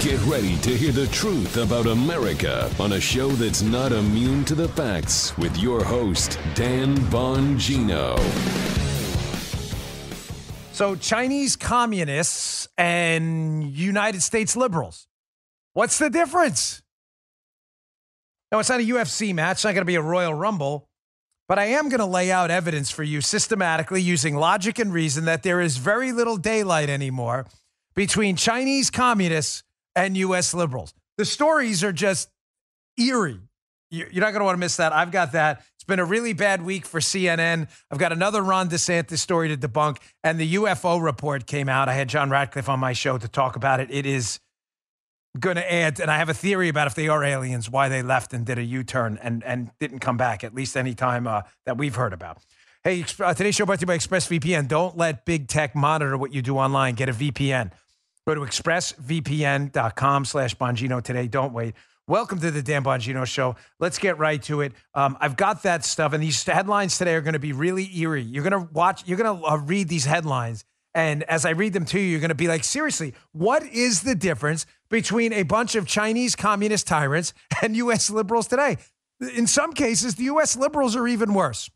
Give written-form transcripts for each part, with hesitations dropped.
Get ready to hear the truth about America on a show that's not immune to the facts with your host, Dan Bongino. So Chinese communists and United States liberals. What's the difference? No, it's not a UFC match. It's not going to be a Royal Rumble. But I am going to lay out evidence for you systematically using logic and reason that there is very little daylight anymore between Chinese communists and U.S. liberals. The stories are just eerie. You're not going to want to miss that. I've got that. It's been a really bad week for CNN. I've got another Ron DeSantis story to debunk, and the UFO report came out. I had John Ratcliffe on my show to talk about it. It is going to add, and I have a theory about if they are aliens, why they left and did a U-turn and didn't come back, at least any time that we've heard about. Hey, today's show brought to you by ExpressVPN. Don't let big tech monitor what you do online. Get a VPN. Go to expressvpn.com/Bongino today. Don't wait. Welcome to the Dan Bongino Show. Let's get right to it. I've got that stuff, and these headlines today are going to be really eerie. You're going to read these headlines, and as I read them to you, you're going to be like, seriously, what is the difference between a bunch of Chinese communist tyrants and U.S. liberals today? In some cases, the U.S. liberals are even worse.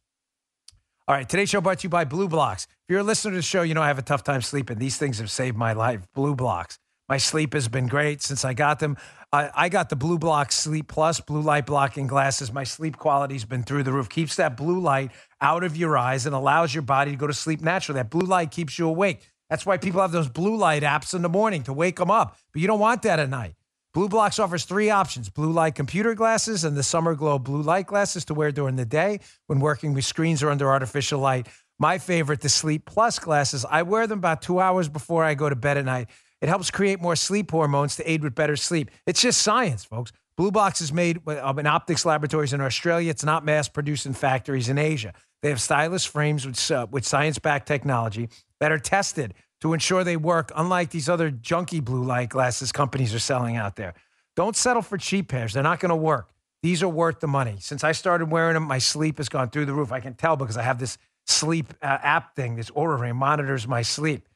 All right, today's show brought to you by Blue Blocks. If you're a listener to the show, you know I have a tough time sleeping. These things have saved my life. Blue Blocks. My sleep has been great since I got them. I got the Blue Block Sleep Plus blue light blocking glasses. My sleep quality's been through the roof. Keeps that blue light out of your eyes and allows your body to go to sleep naturally. That blue light keeps you awake. That's why people have those blue light apps in the morning to wake them up. But you don't want that at night. Blue Blocks offers 3 options: blue light computer glasses and the Summer Glow blue light glasses to wear during the day when working with screens or under artificial light. My favorite, the Sleep Plus glasses. I wear them about 2 hours before I go to bed at night. It helps create more sleep hormones to aid with better sleep. It's just science, folks. Blue Box is made in optics laboratories in Australia. It's not mass-produced in factories in Asia. They have stylish frames with science-backed technology that are tested to ensure they work, unlike these other junky blue light glasses companies are selling out there. Don't settle for cheap pairs. They're not going to work. These are worth the money. Since I started wearing them, my sleep has gone through the roof. I can tell because I have this sleep app thing, this Oura Ring monitors my sleep.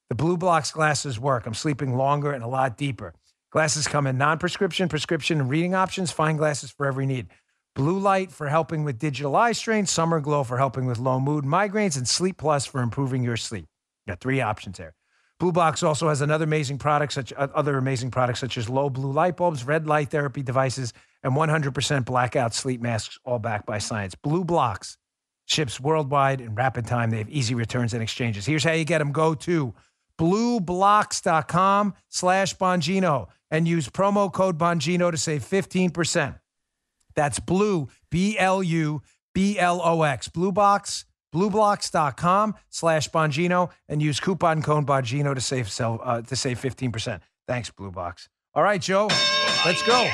The Blue Blocks glasses work. I'm sleeping longer and a lot deeper. Glasses come in non-prescription, prescription, and reading options. Find glasses for every need. Blue Light for helping with digital eye strain, Summer Glow for helping with low mood and migraines, and Sleep Plus for improving your sleep. Got 3 options there. Blue Box also has other amazing products such as low blue light bulbs, red light therapy devices, and 100% blackout sleep masks, all backed by science. Blue Blocks ships worldwide in rapid time. They have easy returns and exchanges. Here's how you get them. Go to blueblocks.com/Bongino and use promo code Bongino to save 15%. That's blue, BLUBLOX. Blueblocks.com/Bongino and use coupon code Bongino to save 15%. Thanks, Blue Box. All right, Joe, let's go.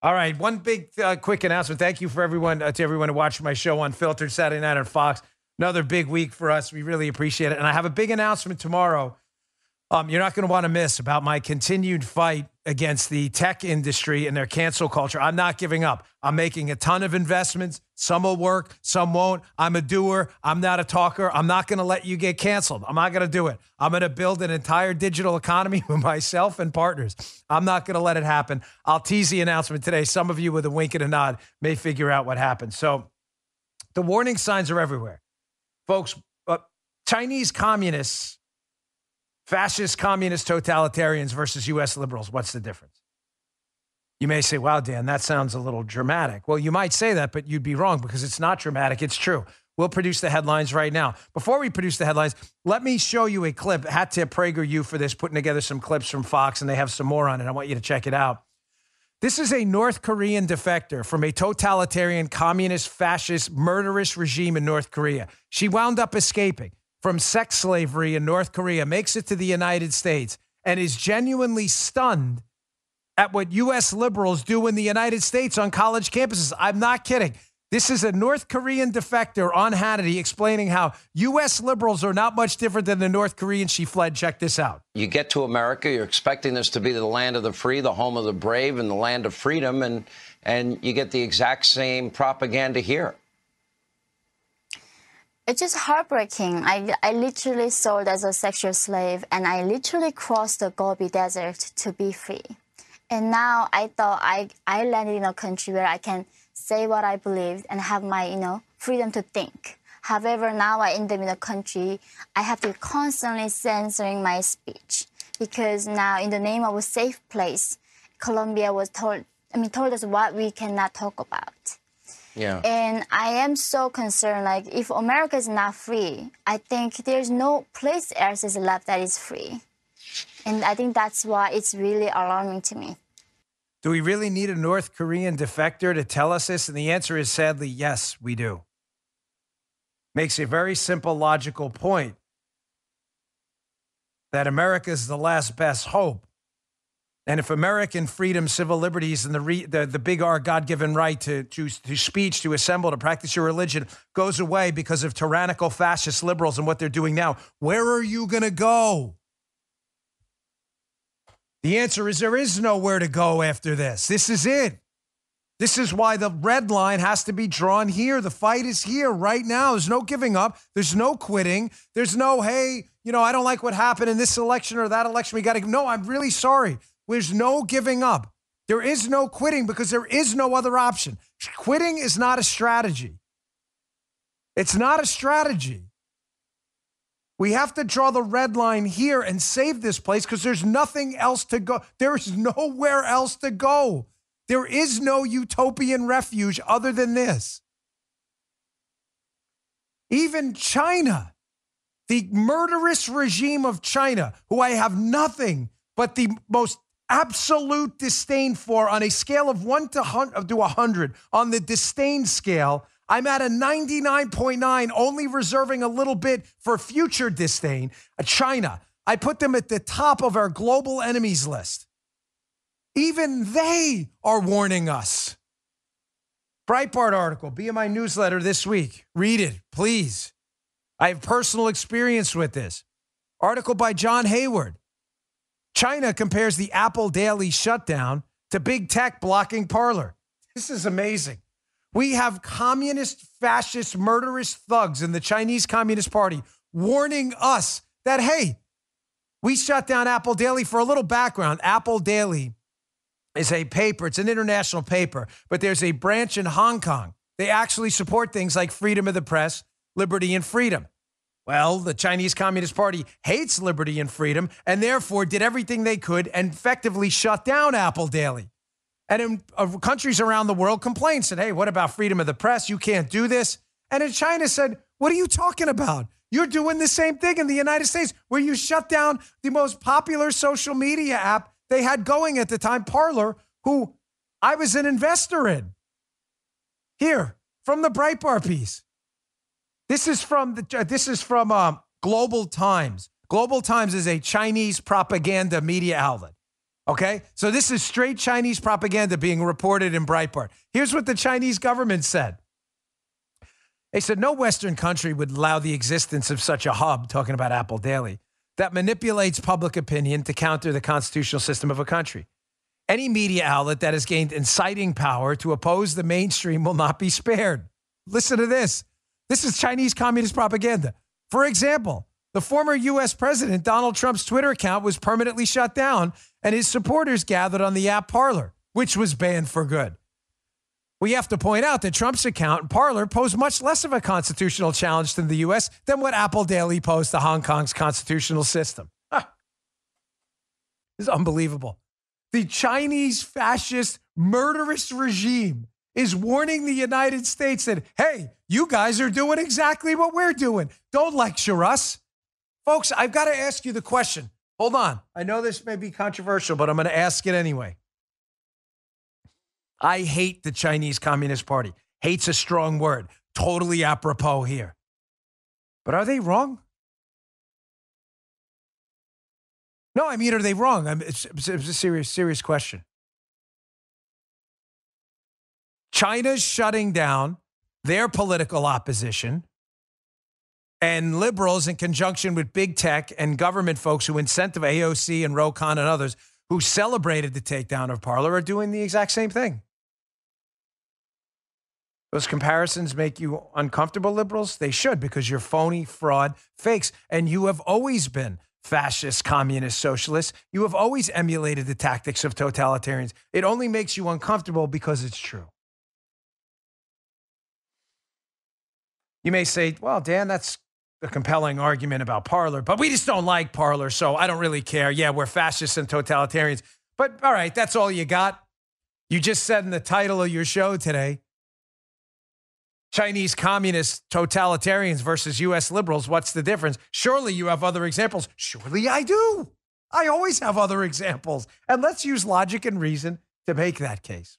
All right, one big quick announcement. Thank you for everyone who watched my show Unfiltered Saturday night on Fox. Another big week for us. We really appreciate it. And I have a big announcement tomorrow. You're not going to want to miss about my continued fight against the tech industry and their cancel culture. I'm not giving up. I'm making a ton of investments. Some will work, some won't. I'm a doer. I'm not a talker. I'm not going to let you get canceled. I'm not going to do it. I'm going to build an entire digital economy with myself and partners. I'm not going to let it happen. I'll tease the announcement today. Some of you with a wink and a nod may figure out what happened. So the warning signs are everywhere. Folks, Chinese communists, fascist communist totalitarians versus U.S. liberals, what's the difference? You may say, wow, Dan, that sounds a little dramatic. Well, you might say that, but you'd be wrong because it's not dramatic. It's true. We'll produce the headlines right now. Before we produce the headlines, let me show you a clip. Had to PragerU for this, putting together some clips from Fox, and they have some more on it. I want you to check it out. This is a North Korean defector from a totalitarian, communist, fascist, murderous regime in North Korea. She wound up escaping from sex slavery in North Korea, makes it to the United States, and is genuinely stunned at what U.S. liberals do in the United States on college campuses. I'm not kidding. This is a North Korean defector on Hannity explaining how U.S. liberals are not much different than the North Koreans she fled. Check this out. You get to America, you're expecting this to be the land of the free, the home of the brave, and the land of freedom, and you get the exact same propaganda here. It's just heartbreaking. I literally sold as a sexual slave, and I literally crossed the Gobi Desert to be free. And now I thought I landed in a country where I can say what I believed and have my, freedom to think. However, now I end up in a country, I have to constantly censoring my speech because now in the name of a safe place, Colombia was told us what we cannot talk about. Yeah. And I am so concerned, like, if America is not free, I think there's no place else is left that is free. And I think that's why it's really alarming to me. Do we really need a North Korean defector to tell us this? And the answer is sadly, yes, we do. Makes a very simple, logical point that America is the last best hope. And if American freedom, civil liberties, and the big R God-given right to speech, to assemble, to practice your religion goes away because of tyrannical fascist liberals and what they're doing now, where are you going to go? The answer is there is nowhere to go after this. This is it. This is why the red line has to be drawn here. The fight is here right now. There's no giving up. There's no quitting. There's no, hey, I don't like what happened in this election or that election. We got to, no, I'm really sorry. There's no giving up. There is no quitting because there is no other option. Quitting is not a strategy. It's not a strategy. We have to draw the red line here and save this place because there's nothing else to go. There is nowhere else to go. There is no utopian refuge other than this. Even China, the murderous regime of China, who I have nothing but the most absolute disdain for on a scale of 1 to 100, on the disdain scale, I'm at a 99.9, only reserving a little bit for future disdain. China, I put them at the top of our global enemies list. Even they are warning us. Breitbart article, be in my newsletter this week. Read it, please. I have personal experience with this. Article by John Hayward. China compares the Apple daily shutdown to big tech blocking Parler. This is amazing. We have communist, fascist, murderous thugs in the Chinese Communist Party warning us that, hey, we shut down Apple Daily. For a little background, Apple Daily is a paper. It's an international paper, but there's a branch in Hong Kong. They actually support things like freedom of the press, liberty and freedom. Well, the Chinese Communist Party hates liberty and freedom and therefore did everything they could and effectively shut down Apple Daily. And in countries around the world complained, said, hey, what about freedom of the press? You can't do this. And in China said, what are you talking about? You're doing the same thing in the United States where you shut down the most popular social media app they had going at the time, Parler, who I was an investor in. Here, from the Breitbart piece. This is from Global Times. Global Times is a Chinese propaganda media outlet. Okay? So this is straight Chinese propaganda being reported in Breitbart. Here's what the Chinese government said. They said no Western country would allow the existence of such a hub, talking about Apple Daily, that manipulates public opinion to counter the constitutional system of a country. Any media outlet that has gained inciting power to oppose the mainstream will not be spared. Listen to this. This is Chinese communist propaganda. For example, the former U.S. President Donald Trump's Twitter account was permanently shut down and his supporters gathered on the app Parler, which was banned for good. We have to point out that Trump's account, Parler, posed much less of a constitutional challenge to the U.S. than what Apple Daily posed to Hong Kong's constitutional system. This is unbelievable. The Chinese fascist murderous regime is warning the United States that, hey, you guys are doing exactly what we're doing. Don't lecture us. Folks, I've got to ask you the question. Hold on. I know this may be controversial, but I'm going to ask it anyway. I hate the Chinese Communist Party. Hate's a strong word. Totally apropos here. But are they wrong? No, I mean, are they wrong? It's a serious question. China's shutting down their political opposition, and liberals in conjunction with big tech and government folks who incentivize AOC and Rokon and others who celebrated the takedown of Parler are doing the exact same thing. Those comparisons make you uncomfortable, liberals? They should, because you're phony, fraud, fakes. And you have always been fascist, communist, socialist. You have always emulated the tactics of totalitarians. It only makes you uncomfortable because it's true. You may say, well, Dan, that's a compelling argument about Parler, but we just don't like Parler, so I don't really care. Yeah, we're fascists and totalitarians. But all right, that's all you got. You just said in the title of your show today, Chinese communist totalitarians versus U.S. liberals. What's the difference? Surely you have other examples. Surely I do. I always have other examples. And let's use logic and reason to make that case.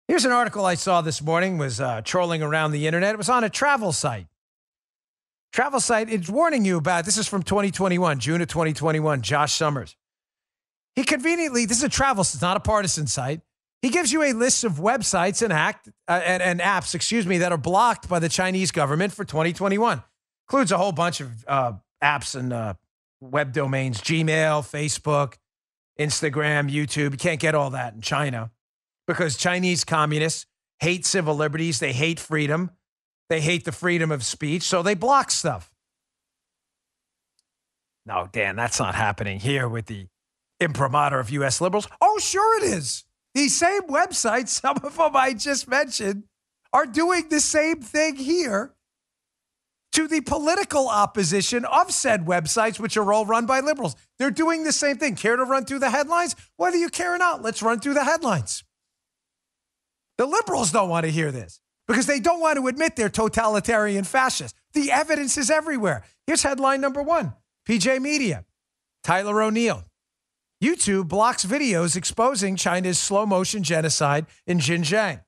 Here's an article I saw this morning, was trolling around the internet. It was on a travel site. Travel site, it's warning you about, this is from 2021, June of 2021, Josh Summers. He conveniently, this is a travel, it's not a partisan site. He gives you a list of websites and apps, that are blocked by the Chinese government for 2021. Includes a whole bunch of apps and web domains, Gmail, Facebook, Instagram, YouTube. You can't get all that in China because Chinese communists hate civil liberties. They hate freedom. They hate the freedom of speech, so they block stuff. No, Dan, that's not happening here with the imprimatur of U.S. liberals. Oh, sure it is. These same websites, some of them I just mentioned, are doing the same thing here to the political opposition of said websites, which are all run by liberals. They're doing the same thing. Care to run through the headlines? Whether you care or not, let's run through the headlines. The liberals don't want to hear this because they don't want to admit they're totalitarian fascists. The evidence is everywhere. Here's headline number one. PJ Media, Tyler O'Neill. YouTube blocks videos exposing China's slow-motion genocide in Xinjiang.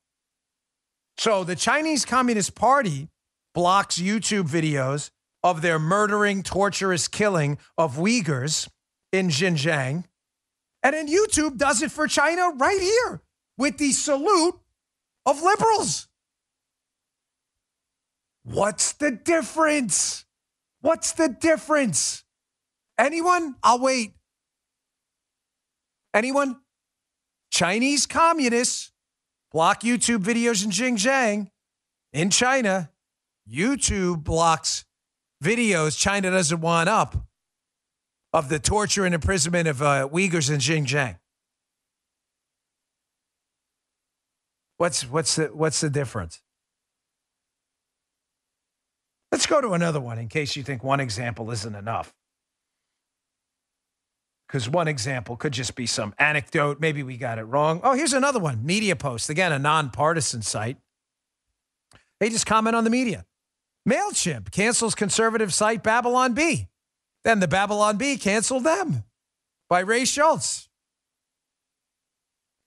So the Chinese Communist Party blocks YouTube videos of their murdering, torturous killing of Uyghurs in Xinjiang. And then YouTube does it for China right here with the salute of liberals. What's the difference? What's the difference? Anyone? I'll wait. Anyone? Chinese communists block YouTube videos in Xinjiang. In China, YouTube blocks videos China doesn't want up of the torture and imprisonment of Uyghurs in Xinjiang. What's the difference? Let's go to another one in case you think one example isn't enough. Because one example could just be some anecdote. Maybe we got it wrong. Oh, here's another one. Media Post. Again, a nonpartisan site. They just comment on the media. MailChimp cancels conservative site Babylon Bee. Then the Babylon Bee canceled them by Ray Schultz.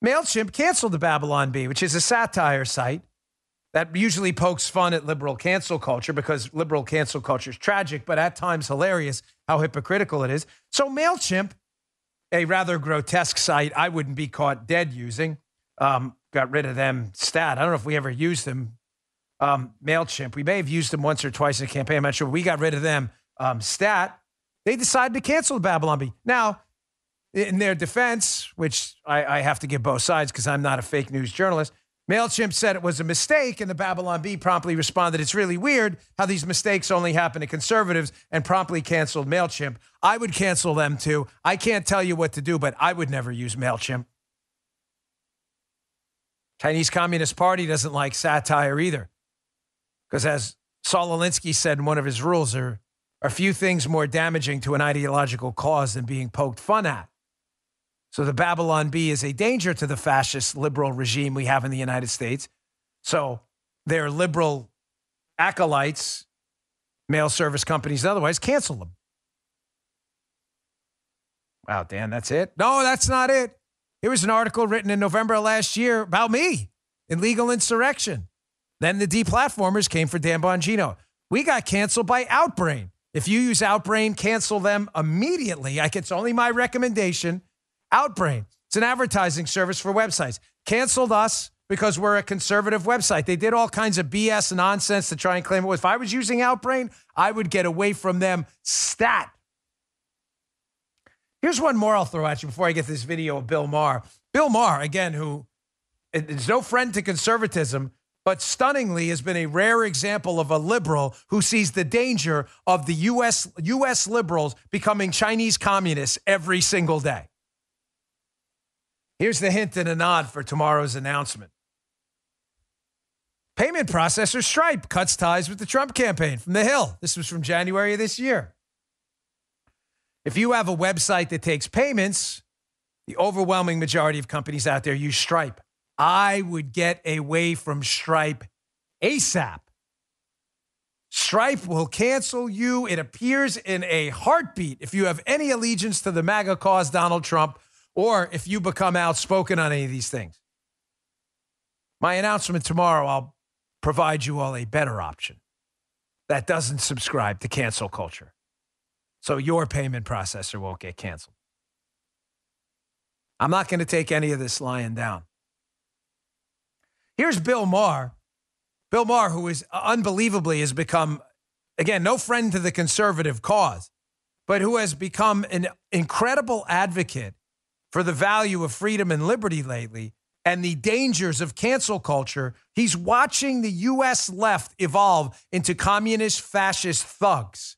MailChimp canceled the Babylon Bee, which is a satire site that usually pokes fun at liberal cancel culture because liberal cancel culture is tragic, but at times hilarious how hypocritical it is. So MailChimp, a rather grotesque site I wouldn't be caught dead using, got rid of them. Stat. I don't know if we ever used them. MailChimp. We may have used them once or twice in a campaign. I'm not sure. We got rid of them. Stat. They decided to cancel the Babylon Bee. Now, in their defense, which I have to give both sides because I'm not a fake news journalist, MailChimp said it was a mistake, and the Babylon Bee promptly responded, it's really weird how these mistakes only happen to conservatives, and promptly canceled MailChimp. I would cancel them too. I can't tell you what to do, but I would never use MailChimp. Chinese Communist Party doesn't like satire either. Because as Saul Alinsky said in one of his rules, there are few things more damaging to an ideological cause than being poked fun at. So the Babylon Bee is a danger to the fascist liberal regime we have in the United States. So their liberal acolytes, mail service companies and otherwise, cancel them. Wow, Dan, that's it? No, that's not it. Here was an article written in November of last year about me in legal insurrection. Then the deplatformers came for Dan Bongino. We got canceled by Outbrain. If you use Outbrain, cancel them immediately. It's only my recommendation. Outbrain. It's an advertising service for websites. Canceled us because we're a conservative website. They did all kinds of BS nonsense to try and claim it was. If I was using Outbrain, I would get away from them stat. Here's one more I'll throw at you before I get this video of Bill Maher. Bill Maher, again, who There's no friend to conservatism, but stunningly has been a rare example of a liberal who sees the danger of the U.S. liberals becoming Chinese communists every single day. Here's the hint and a nod for tomorrow's announcement. Payment processor Stripe cuts ties with the Trump campaign from The Hill. This was from January of this year. If you have a website that takes payments, the overwhelming majority of companies out there use Stripe. I would get away from Stripe ASAP. Stripe will cancel you, it appears, in a heartbeat if you have any allegiance to the MAGA cause, Donald Trump, or if you become outspoken on any of these things. My announcement tomorrow, I'll provide you all a better option that doesn't subscribe to cancel culture. So your payment processor won't get canceled. I'm not going to take any of this lying down. Here's Bill Maher. Bill Maher, who is unbelievably has become, again, no friend to the conservative cause, but who has become an incredible advocate for the value of freedom and liberty lately and the dangers of cancel culture. He's watching the U.S. left evolve into communist, fascist thugs.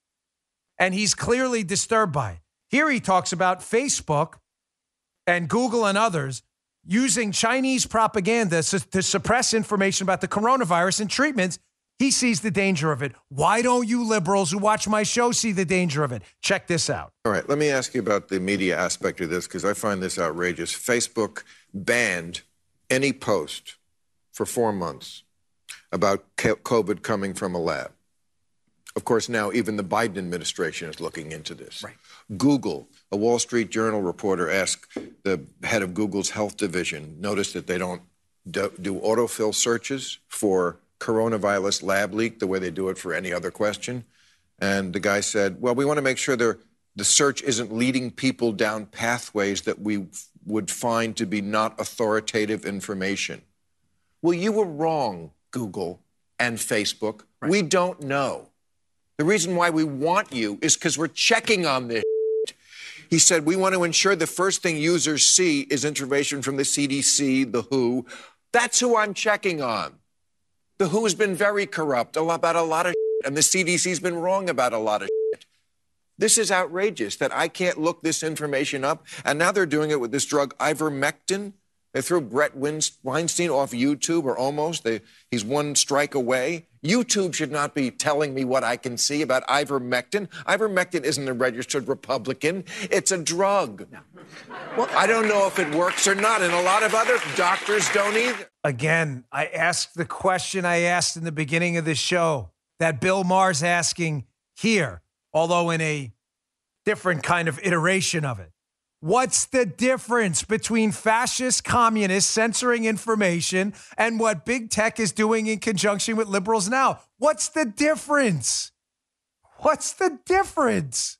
And he's clearly disturbed by it. Here he talks about Facebook and Google and others using Chinese propaganda to suppress information about the coronavirus and treatments. He sees the danger of it. Why don't you liberals who watch my show see the danger of it? Check this out. All right, let me ask you about the media aspect of this, because I find this outrageous. Facebook banned any post for 4 months about COVID coming from a lab. Of course, now even the Biden administration is looking into this. Right. Google, a Wall Street Journal reporter asked the head of Google's health division, notice that they don't do autofill searches for coronavirus lab leak the way they do it for any other question. And the guy said, well, we want to make sure the search isn't leading people down pathways that we would find to be not authoritative information. Well, you were wrong, Google and Facebook. Right. We don't know. The reason why we want you is because we're checking on this. He said, we want to ensure the first thing users see is information from the CDC, the WHO. That's who I'm checking on. The WHO has been very corrupt about a lot of shit, and the CDC's been wrong about a lot of shit. This is outrageous that I can't look this information up. And now they're doing it with this drug, ivermectin. They threw Brett Weinstein off YouTube, or almost. He's one strike away. YouTube should not be telling me what I can see about ivermectin. Ivermectin isn't a registered Republican. It's a drug. No. Well, I don't know if it works or not, and a lot of other doctors don't either. Again, I asked the question I asked in the beginning of the show that Bill Maher's asking here, although in a different kind of iteration of it. What's the difference between fascist communists censoring information and what big tech is doing in conjunction with liberals now? What's the difference? What's the difference?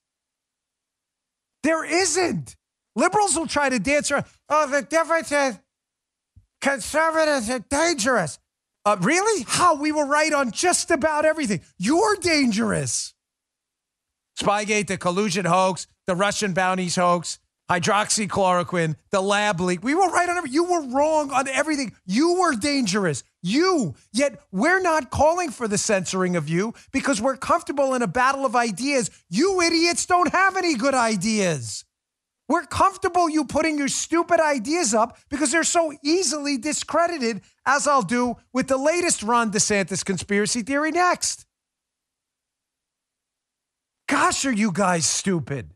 There isn't. Liberals will try to dance around. Oh, the difference is conservatives are dangerous. Really? How? We were right on just about everything. You're dangerous. Spygate, the collusion hoax, the Russian bounties hoax, hydroxychloroquine, the lab leak. We were right on everything. You were wrong on everything. You were dangerous. Yet we're not calling for the censoring of you because we're comfortable in a battle of ideas. You idiots don't have any good ideas. We're comfortable you putting your stupid ideas up because they're so easily discredited, as I'll do with the latest Ron DeSantis conspiracy theory next. Gosh, are you guys stupid?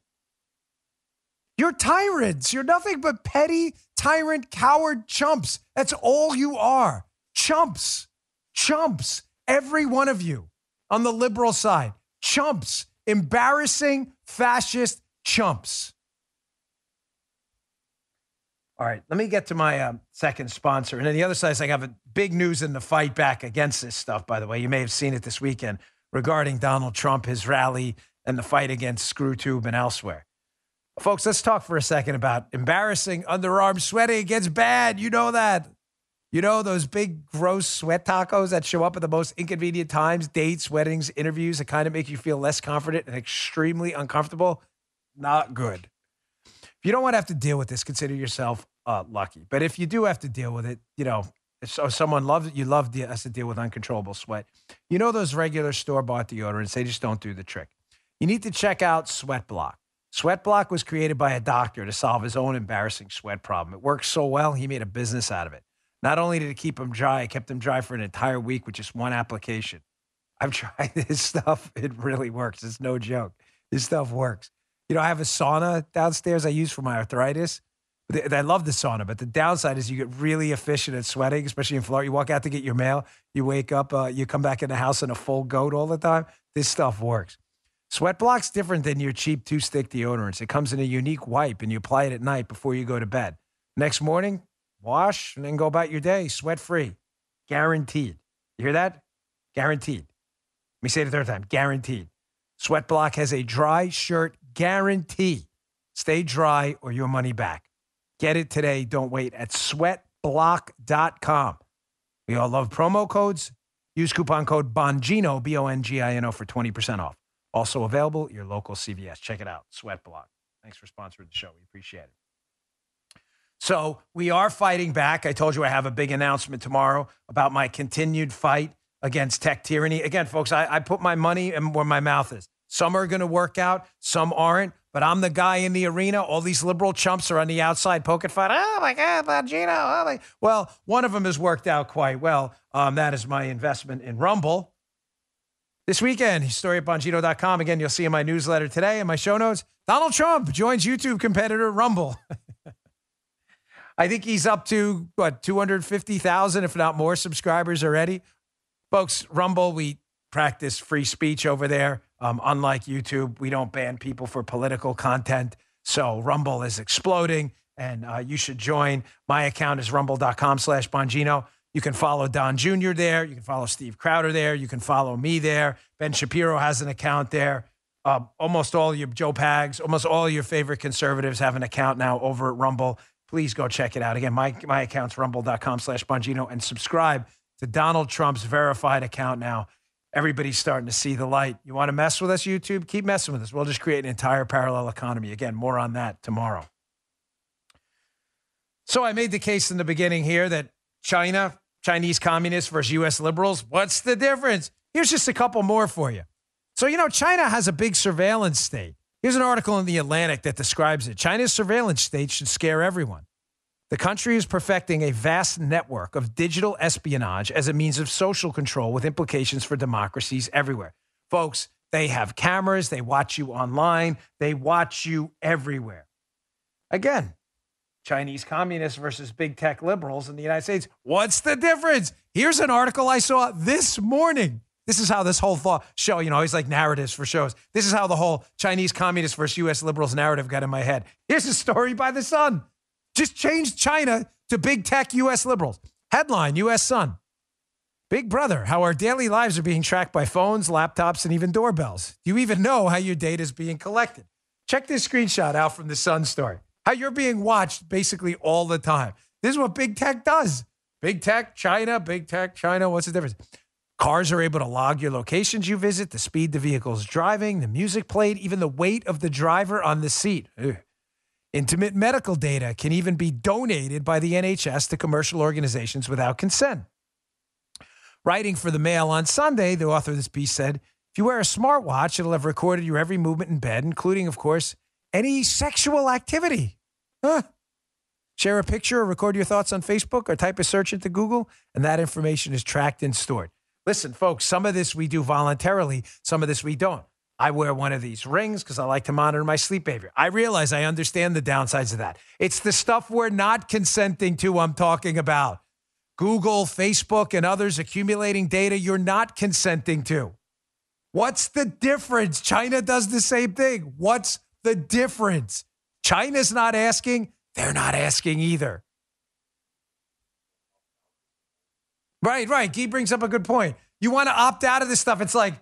You're tyrants. You're nothing but petty, tyrant, coward chumps. That's all you are. Chumps. Chumps. Every one of you on the liberal side. Chumps. Embarrassing, fascist chumps. All right, let me get to my second sponsor. And on the other side, I have a big news in the fight back against this stuff, by the way. You may have seen it this weekend regarding Donald Trump, his rally, and the fight against ScrewTube and elsewhere. Folks, let's talk for a second about embarrassing underarm sweating. It gets bad. You know that. You know those big, gross sweat tacos that show up at the most inconvenient times, dates, weddings, interviews, that kind of make you feel less confident and extremely uncomfortable? Not good. If you don't want to have to deal with this, consider yourself lucky. But if you do have to deal with it, if someone loves it, has to deal with uncontrollable sweat. You know those regular store-bought deodorants, they just don't do the trick. You need to check out Sweat Block. Sweat Block was created by a doctor to solve his own embarrassing sweat problem. It works so well, he made a business out of it. Not only did it keep him dry, it kept him dry for an entire week with just one application. I've tried this stuff. It really works. It's no joke. This stuff works. I have a sauna downstairs I use for my arthritis. I love the sauna, but the downside is you get really efficient at sweating, especially in Florida. You walk out to get your mail, you wake up, you come back in the house in a full goat all the time. This stuff works. Sweat Block's different than your cheap two-stick deodorants. It comes in a unique wipe, and you apply it at night before you go to bed. Next morning, wash, and then go about your day sweat-free. Guaranteed. You hear that? Guaranteed. Let me say it a third time. Guaranteed. Sweat Block has a dry shirt guarantee. Stay dry or your money back. Get it today. Don't wait at sweatblock.com. We all love promo codes. Use coupon code Bongino, Bongino, for 20% off. Also available at your local CVS. Check it out. Sweat Block. Thanks for sponsoring the show. We appreciate it. So we are fighting back. I told you I have a big announcement tomorrow about my continued fight against tech tyranny. Again, folks, I put my money where my mouth is. Some are going to work out. Some aren't. But I'm the guy in the arena. All these liberal chumps are on the outside poking fun. Oh, my God, Bongino. Well, one of them has worked out quite well. That is my investment in Rumble. This weekend, story at Bongino.com. Again, you'll see in my newsletter today and my show notes, Donald Trump joins YouTube competitor Rumble. I think he's up to, 250,000, if not more, subscribers already. Folks, Rumble, we practice free speech over there. Unlike YouTube, we don't ban people for political content. So Rumble is exploding, and you should join. My account is rumble.com/Bongino. You can follow Don Jr. there. You can follow Steve Crowder there. You can follow me there. Ben Shapiro has an account there. Almost all your Joe Pags, almost all your favorite conservatives have an account now over at Rumble. Please go check it out. Again, my account's rumble.com/Bongino, and subscribe to Donald Trump's verified account now. Everybody's starting to see the light. You want to mess with us, YouTube? Keep messing with us. We'll just create an entire parallel economy. Again, more on that tomorrow. So I made the case in the beginning here that Chinese communists versus U.S. liberals, what's the difference? Here's just a couple more for you. So, China has a big surveillance state. Here's an article in The Atlantic that describes it. China's surveillance state should scare everyone. The country is perfecting a vast network of digital espionage as a means of social control with implications for democracies everywhere. Folks, they have cameras. They watch you online. They watch you everywhere. Again, Chinese communists versus big tech liberals in the United States. What's the difference? Here's an article I saw this morning. This is how this whole show, always like narratives for shows. This is how the whole Chinese communists versus U.S. liberals narrative got in my head. Here's a story by The Sun. Just changed China to big tech U.S. liberals. Headline, U.S. Sun. Big brother, how our daily lives are being tracked by phones, laptops, and even doorbells. Do you even know how your data is being collected? Check this screenshot out from The Sun story. How you're being watched basically all the time. This is what big tech does. Big tech, China, what's the difference? Cars are able to log your locations you visit, the speed the vehicle's driving, the music played, even the weight of the driver on the seat. Ugh. Intimate medical data can even be donated by the NHS to commercial organizations without consent. Writing for the Mail on Sunday, the author of this piece said, if you wear a smartwatch, it'll have recorded your every movement in bed, including, of course, any sexual activity. Share a picture or record your thoughts on Facebook or type a search into Google, and that information is tracked and stored. Listen, folks, some of this we do voluntarily. Some of this we don't. I wear one of these rings because I like to monitor my sleep behavior. I realize I understand the downsides of that. It's the stuff we're not consenting to I'm talking about. Google, Facebook, and others accumulating data you're not consenting to. What's the difference? China does the same thing. What's the difference? China's not asking. They're not asking either. Right. Guy brings up a good point. You want to opt out of this stuff. It's like,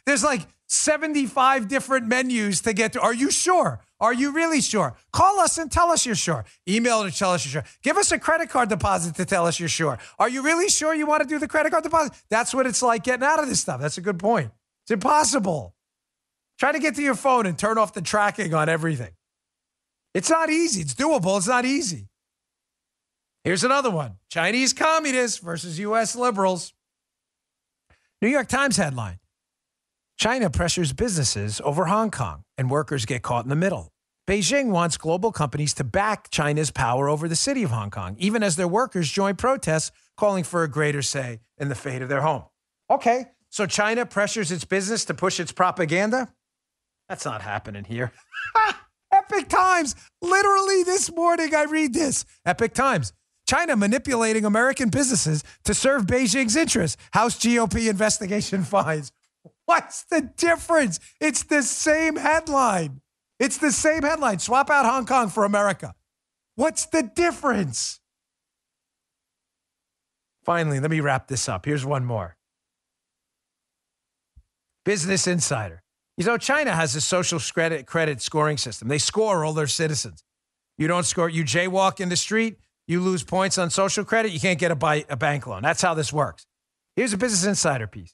there's like 75 different menus to get to. Are you sure? Are you really sure? Call us and tell us you're sure. Email to tell us you're sure. Give us a credit card deposit to tell us you're sure. Are you really sure you want to do the credit card deposit? That's what it's like getting out of this stuff. That's a good point. It's impossible. Try to get to your phone and turn off the tracking on everything. It's not easy. It's doable. It's not easy. Here's another one. Chinese communists versus U.S. liberals. New York Times headline. China pressures businesses over Hong Kong and workers get caught in the middle. Beijing wants global companies to back China's power over the city of Hong Kong, even as their workers join protests calling for a greater say in the fate of their home. Okay, so China pressures its business to push its propaganda? That's not happening here. Epic Times. Literally this morning I read this. Epic Times. China manipulating American businesses to serve Beijing's interests. House GOP investigation finds. What's the difference? It's the same headline. It's the same headline. Swap out Hong Kong for America. What's the difference? Finally, let me wrap this up. Here's one more. Business Insider. You know, China has a social credit scoring system. They score all their citizens. You don't score, you jaywalk in the street, you lose points on social credit, you can't get a bank loan. That's how this works. Here's a Business Insider piece.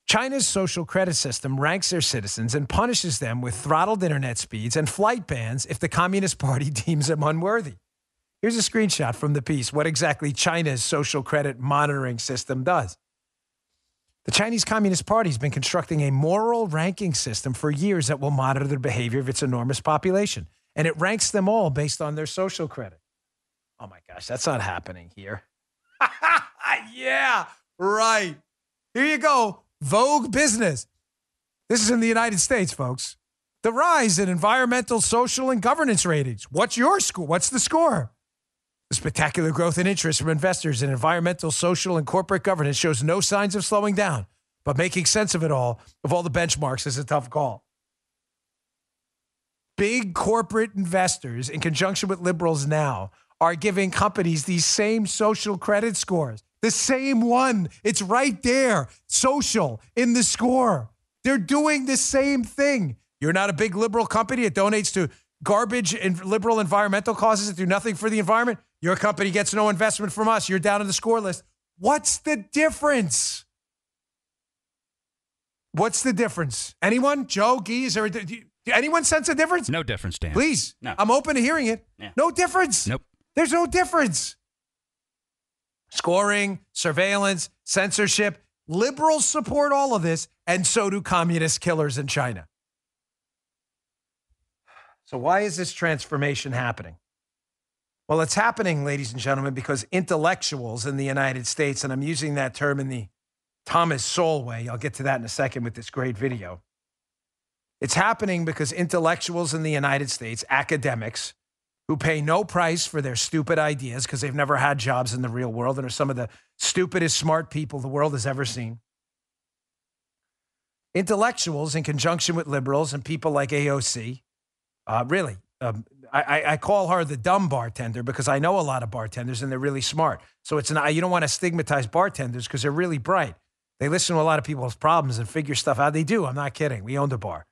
China's social credit system ranks their citizens and punishes them with throttled internet speeds and flight bans if the Communist Party deems them unworthy. Here's a screenshot from the piece, what exactly China's social credit monitoring system does. The Chinese Communist Party has been constructing a moral ranking system for years that will monitor the behavior of its enormous population, and it ranks them all based on their social credit. Oh my gosh, that's not happening here. Yeah, right. Here you go. Vogue Business. This is in the United States, folks. The rise in environmental, social, and governance ratings. What's your score? What's the score? The spectacular growth in interest from investors in environmental, social, and corporate governance shows no signs of slowing down, but making sense of all the benchmarks is a tough call. Big corporate investors, in conjunction with liberals now, are giving companies these same social credit scores. The same one. It's right there. Social in the score. They're doing the same thing. You're not a big liberal company that donates to garbage and liberal environmental causes that do nothing for the environment. Your company gets no investment from us. You're down on the score list. What's the difference? What's the difference? Anyone? Joe, Guy, anyone sense a difference? No difference, Dan. Please. No. I'm open to hearing it. Yeah. No difference. Nope. There's no difference. Scoring, surveillance, censorship. Liberals support all of this, and so do communist killers in China. So why is this transformation happening? Well, it's happening, ladies and gentlemen, because intellectuals in the United States, and I'm using that term in the Thomas Sowell way. I'll get to that in a second with this great video. It's happening because intellectuals in the United States, academics, who pay no price for their stupid ideas because they've never had jobs in the real world and are some of the stupidest smart people the world has ever seen. Intellectuals, in conjunction with liberals and people like AOC, I call her the dumb bartender because I know a lot of bartenders and they're really smart. So it's not, you don't want to stigmatize bartenders because they're really bright. They listen to a lot of people's problems and figure stuff out. They do. I'm not kidding. We owned a bar.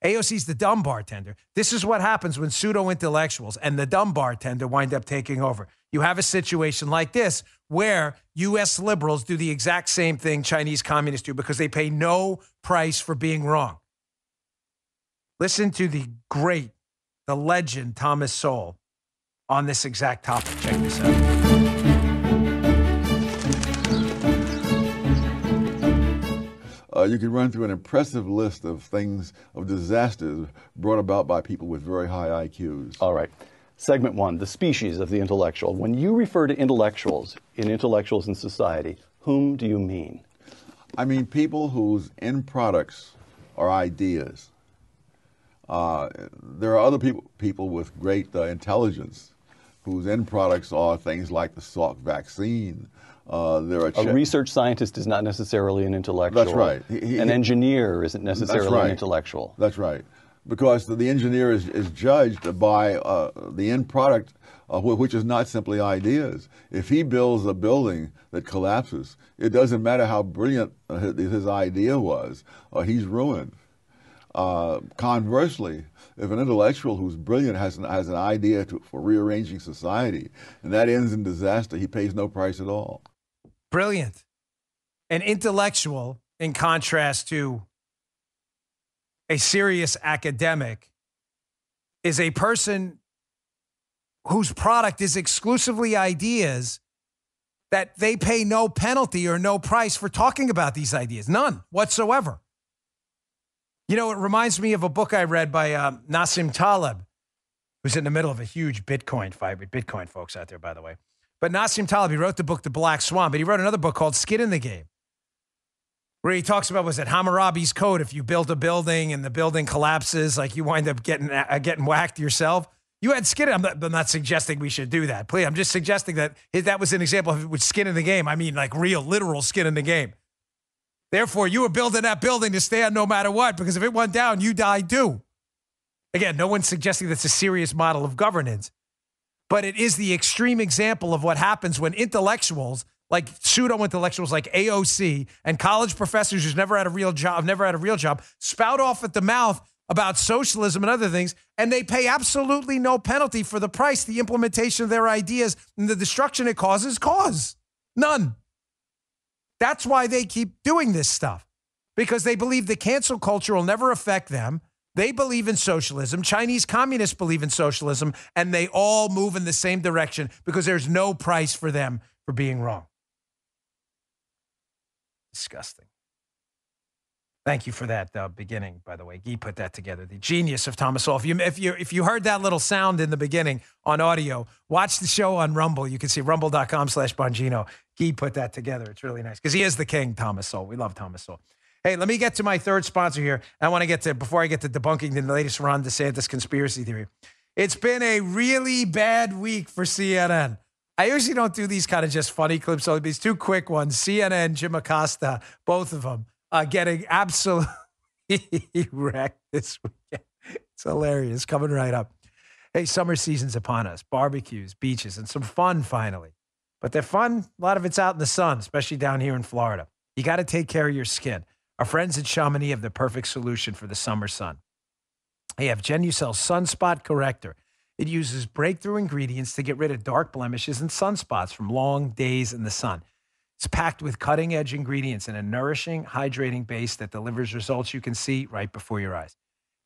AOC's the dumb bartender. This is what happens when pseudo-intellectuals and the dumb bartender wind up taking over. You have a situation like this where U.S. liberals do the exact same thing Chinese communists do because they pay no price for being wrong. Listen to the legend Thomas Sowell on this exact topic. Check this out. You can run through an impressive list of things, of disasters brought about by people with very high IQs. All right. Segment one, the species of the intellectual. When you refer to intellectuals in society, whom do you mean? I mean people whose end products are ideas. There are other people with great intelligence whose end products are things like the Salk vaccine. A research scientist is not necessarily an intellectual. That's right. An engineer isn't necessarily an intellectual. That's right. Because the engineer is judged by the end product, which is not simply ideas. If he builds a building that collapses, it doesn't matter how brilliant his idea was, he's ruined. Conversely, if an intellectual who's brilliant has an idea for rearranging society, and that ends in disaster, he pays no price at all. Brilliant. An intellectual, in contrast to a serious academic, is a person whose product is exclusively ideas that they pay no penalty or no price for talking about these ideas. None whatsoever. You know, it reminds me of a book I read by Nassim Taleb, who's in the middle of a huge Bitcoin fight with Bitcoin folks out there, by the way. But Nassim Taleb, he wrote the book The Black Swan, but he wrote another book called Skin in the Game, where he talks about, was it Hammurabi's code? If you build a building and the building collapses, like you wind up getting whacked yourself. You had skin. I'm not suggesting we should do that. Please, I'm just suggesting that was an example of with skin in the game. I mean, like real, literal skin in the game. Therefore, you were building that building to stand no matter what, because if it went down, you died too. Again, no one's suggesting that's a serious model of governance, but it is the extreme example of what happens when intellectuals, like pseudo-intellectuals like AOC and college professors who's never had a real job, spout off at the mouth about socialism and other things, and they pay absolutely no penalty for the price the implementation of their ideas and the destruction it causes cause. None. That's why they keep doing this stuff, because they believe the cancel culture will never affect them. They believe in socialism. Chinese communists believe in socialism, and they all move in the same direction because there's no price for them for being wrong. Disgusting. Thank you for that beginning, by the way. Guy put that together. The genius of Thomas Sowell. If you heard that little sound in the beginning on audio, watch the show on Rumble. You can see rumble.com/Bongino. Guy put that together. It's really nice because he is the king, Thomas Sowell. We love Thomas Sowell. Hey, let me get to my third sponsor here. I want to get to, before I get to debunking the latest Ron DeSantis conspiracy theory. It's been a really bad week for CNN. I usually don't do these kind of just funny clips, so these two quick ones. CNN, Jim Acosta, both of them. Getting absolutely wrecked this weekend. It's hilarious. Coming right up. Hey, summer season's upon us. Barbecues, beaches, and some fun finally. But they're fun. A lot of it's out in the sun, especially down here in Florida. You got to take care of your skin. Our friends at Chamonix have the perfect solution for the summer sun. They have Genucel Sunspot Corrector. It uses breakthrough ingredients to get rid of dark blemishes and sunspots from long days in the sun. It's packed with cutting-edge ingredients and a nourishing, hydrating base that delivers results you can see right before your eyes.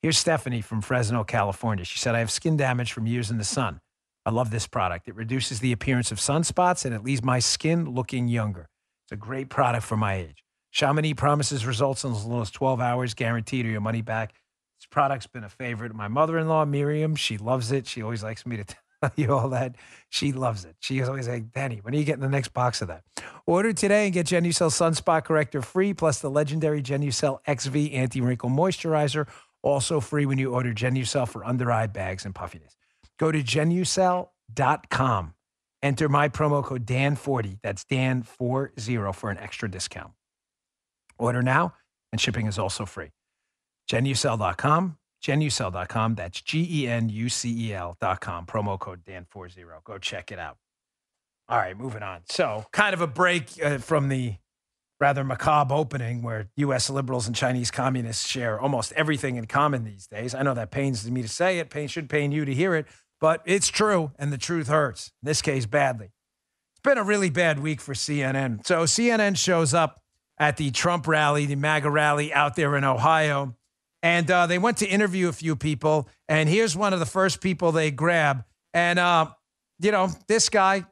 Here's Stephanie from Fresno, California. She said, I have skin damage from years in the sun. I love this product. It reduces the appearance of sunspots and it leaves my skin looking younger. It's a great product for my age. Chamonix promises results in as little as 12 hours, guaranteed or your money back. This product's been a favorite of my mother-in-law, Miriam. She loves it. She always likes me to tell you all that. She loves it. She is always like, Danny, when are you getting the next box of that? Order today and get Genucel Sunspot Corrector free, plus the legendary Genucel XV Anti-Wrinkle Moisturizer, also free when you order Genucel for under-eye bags and puffiness. Go to Genucel.com. Enter my promo code DAN40. That's DAN40 for an extra discount. Order now, and shipping is also free. Genucel.com. Genucel.com. That's GENUCEL.com. Promo code DAN40. Go check it out. All right, moving on. So kind of a break from the rather macabre opening where U.S. liberals and Chinese communists share almost everything in common these days. I know that pains me to say it. Should pain you to hear it, but it's true, and the truth hurts. In this case, badly. It's been a really bad week for CNN. So CNN shows up at the Trump rally, the MAGA rally out there in Ohio. And they went to interview a few people, and here's one of the first people they grab. And, this guy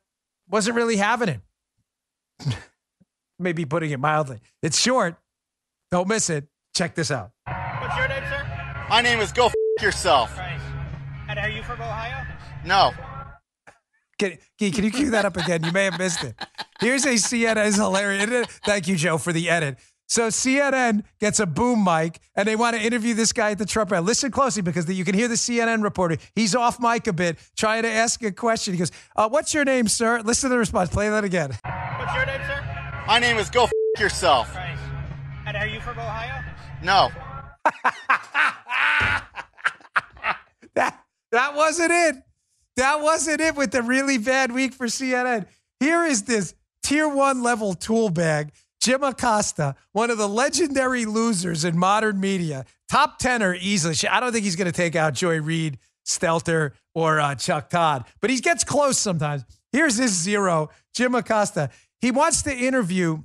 wasn't really having it. Maybe putting it mildly. It's short. Don't miss it. Check this out. What's your name, sir? My name is Go F*** Yourself. Right. And are you from Ohio? No. Can you cue that up again? You may have missed it. Here's a CNN. It's hilarious. Thank you, Joe, for the edit. So CNN gets a boom mic, and they want to interview this guy at the Trump rally. Listen closely, because you can hear the CNN reporter. He's off mic a bit, trying to ask a question. He goes, what's your name, sir? Listen to the response. Play that again. What's your name, sir? My name is Go F*** Yourself. Right. And are you from Ohio? No. That wasn't it. That wasn't it with the really bad week for CNN. Here is this tier 1 level tool bag. Jim Acosta, one of the legendary losers in modern media, top 10er easily. I don't think he's going to take out Joy Reid, Stelter, or Chuck Todd, but he gets close sometimes. Here's his zero, Jim Acosta. He wants to interview,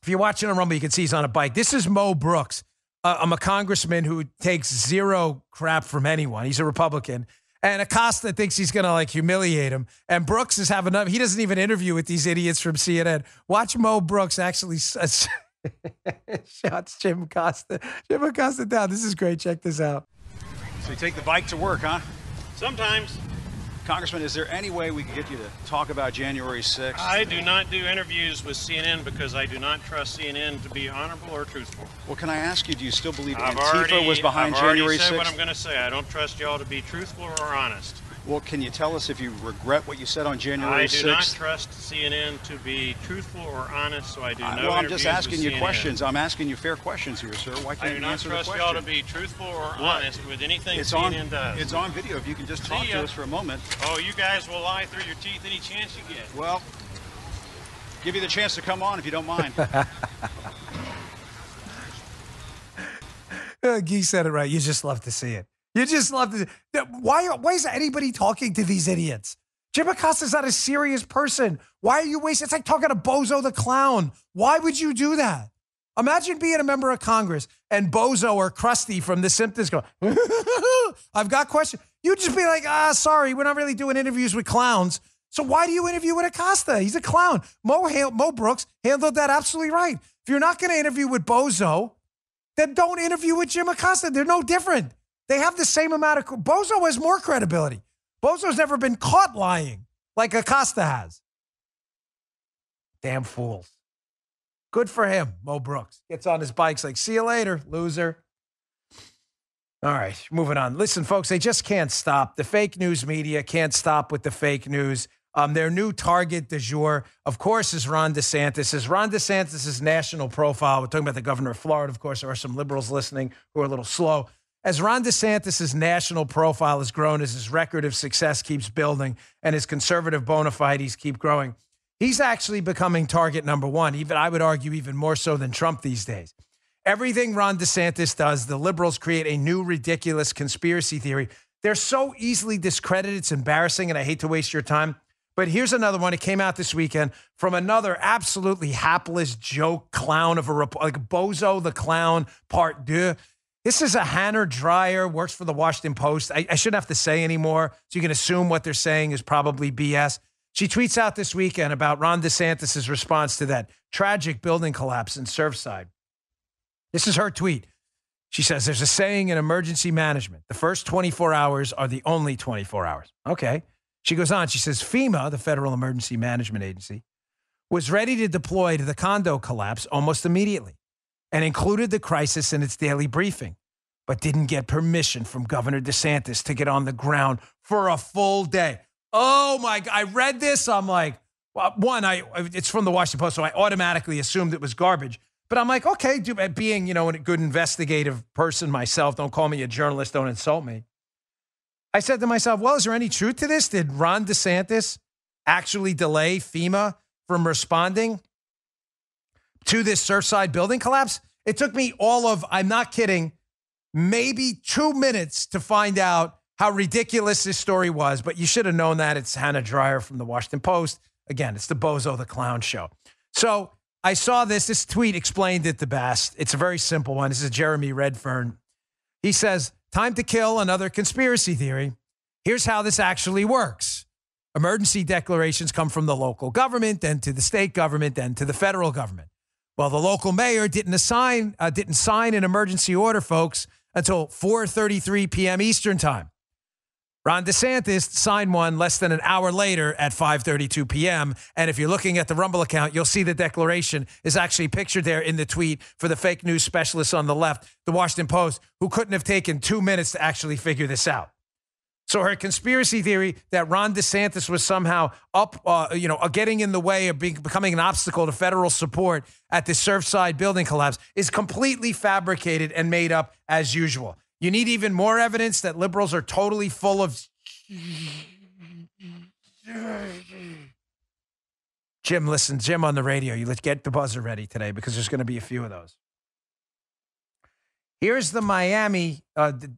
if you're watching on Rumble, you can see he's on a bike. This is Mo Brooks. I'm a congressman who takes zero crap from anyone. He's a Republican. And Acosta thinks he's going to like humiliate him. And Brooks is having he doesn't even interview with these idiots from CNN. Watch Mo Brooks actually shots Jim Acosta. Jim Acosta down. This is great. Check this out. So you take the bike to work, huh? Sometimes. Congressman, is there any way we could get you to talk about January 6th? I do not do interviews with CNN because I do not trust CNN to be honorable or truthful. Well, can I ask you, do you still believe I've Antifa was behind January 6th? I've already said what I'm going to say. I don't trust y'all to be truthful or honest. Well, can you tell us if you regret what you said on January 6th? I do not trust CNN to be truthful or honest, so I do no interviews with CNN. Well, I'm just asking you questions. I'm asking you fair questions here, sir. Why can't you answer the question? I do not trust y'all to be truthful or honest with anything CNN does. It's on video. If you can just talk to us for a moment. Oh, you guys will lie through your teeth any chance you get. Well, give you the chance to come on if you don't mind. Guy said it right. You just love to see it. You just love to. Why is anybody talking to these idiots? Jim Acosta's not a serious person. Why are you wasting? It's like talking to Bozo the Clown. Why would you do that? Imagine being a member of Congress and Bozo or Krusty from The Simpsons go, I've got questions. You'd just be like, sorry, we're not really doing interviews with clowns. So why do you interview with Acosta? He's a clown. Mo Brooks handled that absolutely right. If you're not going to interview with Bozo, then don't interview with Jim Acosta. They're no different. They have the same amount of... Bozo has more credibility. Bozo's never been caught lying like Acosta has. Damn fools. Good for him, Mo Brooks. Gets on his bikes like, see you later, loser. All right, moving on. Listen, folks, they just can't stop. The fake news media can't stop with the fake news. Their new target du jour, of course, is Ron DeSantis. Is Ron DeSantis' national profile. We're talking about the governor of Florida, of course. There are some liberals listening who are a little slow. As Ron DeSantis' national profile has grown, as his record of success keeps building, and his conservative bona fides keep growing, he's actually becoming target number one. Even I would argue even more so than Trump these days. Everything Ron DeSantis does, the liberals create a new ridiculous conspiracy theory. They're so easily discredited. It's embarrassing, and I hate to waste your time. But here's another one. It came out this weekend from another absolutely hapless joke clown of like Bozo the Clown, part deux. This is a Hannah Dreier, works for the Washington Post. I shouldn't have to say anymore, so you can assume what they're saying is probably BS. She tweets out this weekend about Ron DeSantis' response to that tragic building collapse in Surfside. This is her tweet. She says, there's a saying in emergency management, the first 24 hours are the only 24 hours. Okay. She goes on, she says, FEMA, the Federal Emergency Management Agency, was ready to deploy to the condo collapse almost immediately and included the crisis in its daily briefing, but didn't get permission from Governor DeSantis to get on the ground for a full day. Oh my God. I read this. I'm like, well, it's from the Washington Post, so I automatically assumed it was garbage. But I'm like, okay, being, a good investigative person myself, don't call me a journalist, don't insult me. I said to myself, well, is there any truth to this? Did Ron DeSantis actually delay FEMA from responding to this Surfside building collapse? It took me I'm not kidding, maybe 2 minutes to find out how ridiculous this story was. But you should have known that. It's Hannah Dreier from the Washington Post. Again, it's the Bozo the Clown show. So I saw this tweet explained it the best. It's a very simple one. This is Jeremy Redfern. He says, time to kill another conspiracy theory. Here's how this actually works. Emergency declarations come from the local government, then to the state government, then to the federal government. Well, the local mayor didn't sign an emergency order, folks, until 4:33 p.m. Eastern time. Ron DeSantis signed one less than an hour later at 5:32 p.m. And if you're looking at the Rumble account, you'll see the declaration is actually pictured there in the tweet for the fake news specialists on the left, the Washington Post, who couldn't have taken 2 minutes to actually figure this out. So her conspiracy theory that Ron DeSantis was somehow getting in the way of becoming an obstacle to federal support at the Surfside building collapse is completely fabricated and made up as usual. You need even more evidence that liberals are totally full of... Jim on the radio. Let's get the buzzer ready today because there's going to be a few of those. Here's the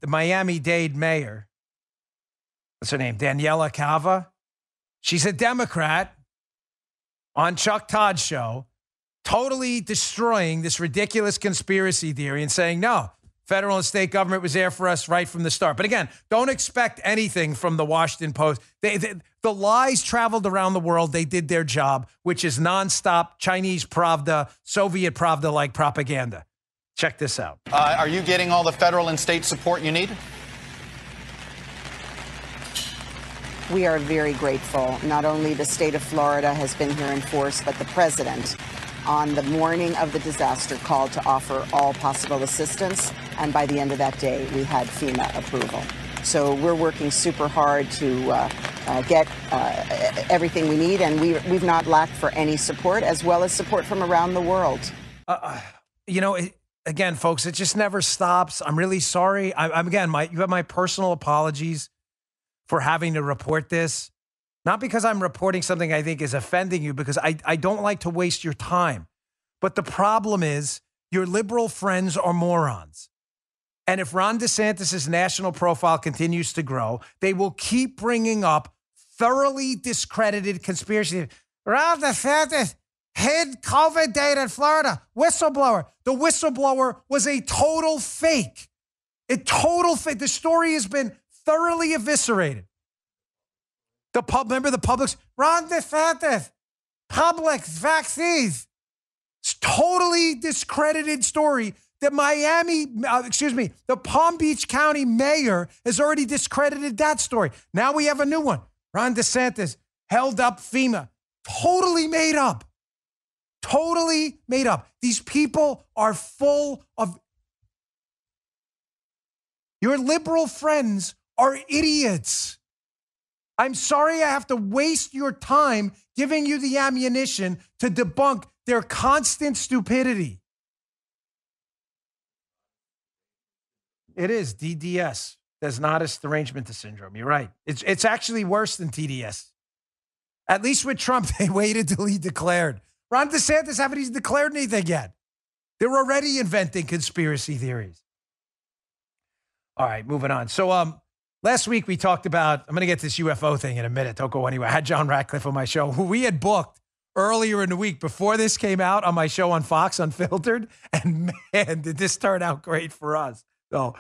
Miami-Dade mayor. What's her name? Daniela Cava. She's a Democrat on Chuck Todd's show, totally destroying this ridiculous conspiracy theory and saying, no, Federal and state government was there for us right from the start. But again, don't expect anything from the Washington Post. The lies traveled around the world. They did their job, which is nonstop Chinese Pravda, Soviet Pravda-like propaganda. Check this out. Are you getting all the federal and state support you need? We are very grateful. Not only the state of Florida has been here in force, but the president on the morning of the disaster called to offer all possible assistance. And by the end of that day, we had FEMA approval. So we're working super hard to get everything we need. And we've not lacked for any support, as well as support from around the world. Again, folks, it just never stops. I'm really sorry. You have my personal apologies for having to report this. Not because I'm reporting something I think is offending you, because I don't like to waste your time. But the problem is your liberal friends are morons. And if Ron DeSantis' national profile continues to grow, they will keep bringing up thoroughly discredited conspiracy. Ron DeSantis hid COVID data in Florida. Whistleblower. The whistleblower was a total fake. The story has been thoroughly eviscerated. Remember the Publix? Ron DeSantis, Publix, vaccines. It's totally discredited story that the Palm Beach County mayor has already discredited that story. Now we have a new one. Ron DeSantis held up FEMA. Totally made up. Totally made up. These people are full of... Your liberal friends are idiots. I'm sorry I have to waste your time giving you the ammunition to debunk their constant stupidity. It is DDS, Desnotis derangement syndrome. You're right. It's actually worse than TDS. At least with Trump, they waited till he declared. Ron DeSantis haven't even declared anything yet. They're already inventing conspiracy theories. All right, moving on. So, last week we talked about, I'm going to get this UFO thing in a minute. Don't go anywhere. I had John Ratcliffe on my show, who we had booked earlier in the week before this came out on my show on Fox Unfiltered. And man, did this turn out great for us. So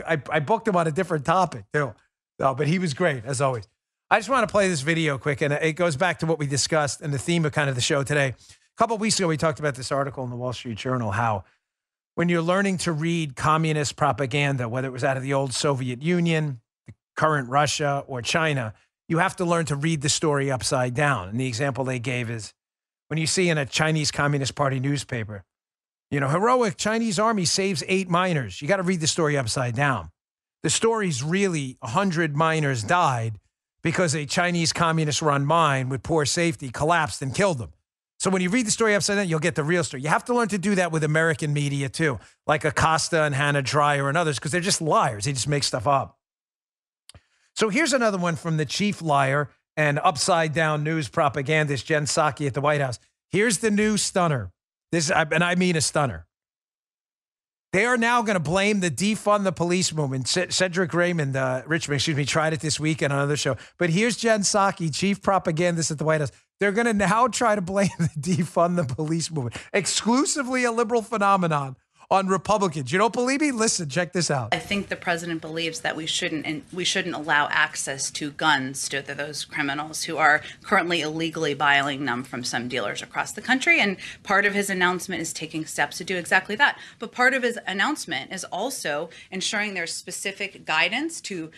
I booked him on a different topic too. So, but he was great as always. I just want to play this video quick. And it goes back to what we discussed and the theme of kind of the show today. A couple of weeks ago, we talked about this article in the Wall Street Journal, how when you're learning to read communist propaganda, whether it was out of the old Soviet Union, current Russia, or China, you have to learn to read the story upside down. And the example they gave is when you see in a Chinese Communist Party newspaper, heroic Chinese army saves 8 miners. You got to read the story upside down. The story's really 100 miners died because a Chinese communist-run mine with poor safety collapsed and killed them. So when you read the story upside down, you'll get the real story. You have to learn to do that with American media too, like Acosta and Hannah Dreier and others, because they're just liars. They just make stuff up. So here's another one from the chief liar and upside-down news propagandist Jen Psaki at the White House. Here's the new stunner. And I mean a stunner. They are now going to blame the defund the police movement. Cedric Richmond, tried it this week on another show. But here's Jen Psaki, chief propagandist at the White House. They're going to now try to blame the defund the police movement, exclusively a liberal phenomenon, on Republicans. You don't believe me? Listen, check this out. I think the president believes that we shouldn't allow access to guns to those criminals who are currently illegally buying them from some dealers across the country. And part of his announcement is taking steps to do exactly that. But part of his announcement is also ensuring there's specific guidance to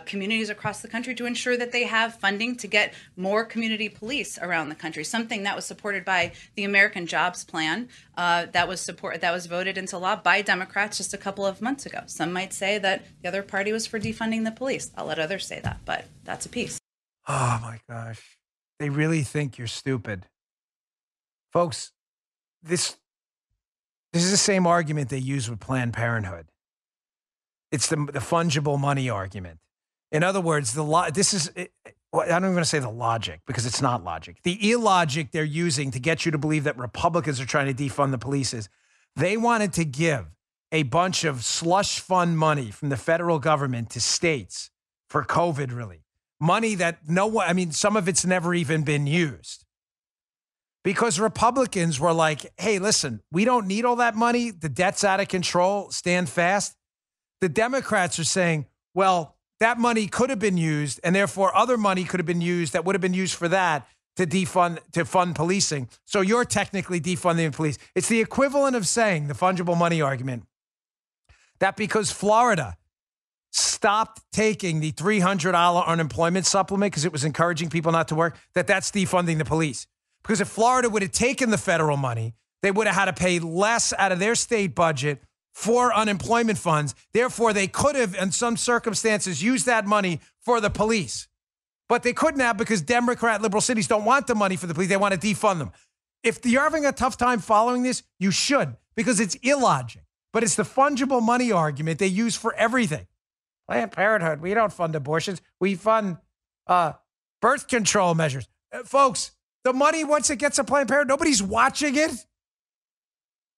communities across the country to ensure that they have funding to get more community police around the country. Something that was supported by the American Jobs Plan that was voted into law by Democrats just a couple of months ago. Some might say that the other party was for defunding the police. I'll let others say that, but that's a piece. Oh my gosh. They really think you're stupid. Folks, this is the same argument they use with Planned Parenthood. It's the fungible money argument. In other words, I don't even want to say the logic, because it's not logic. The illogic they're using to get you to believe that Republicans are trying to defund the police is they wanted to give a bunch of slush fund money from the federal government to states for COVID relief. Money that some of it's never even been used. Because Republicans were like, hey, listen, we don't need all that money. The debt's out of control. Stand fast. The Democrats are saying, well, that money could have been used, and therefore other money could have been used that would have been used for that to fund policing. So you're technically defunding the police. It's the equivalent of saying, the fungible money argument, that because Florida stopped taking the $300 unemployment supplement because it was encouraging people not to work, that's defunding the police. Because if Florida would have taken the federal money, they would have had to pay less out of their state budget for unemployment funds. Therefore, they could have, in some circumstances, used that money for the police. But they couldn't have because Democrat liberal cities don't want the money for the police. They want to defund them. If you're having a tough time following this, you should, because it's illogic. But it's the fungible money argument they use for everything. Planned Parenthood, we don't fund abortions. We fund birth control measures. Folks, the money, once it gets to Planned Parenthood, nobody's watching it.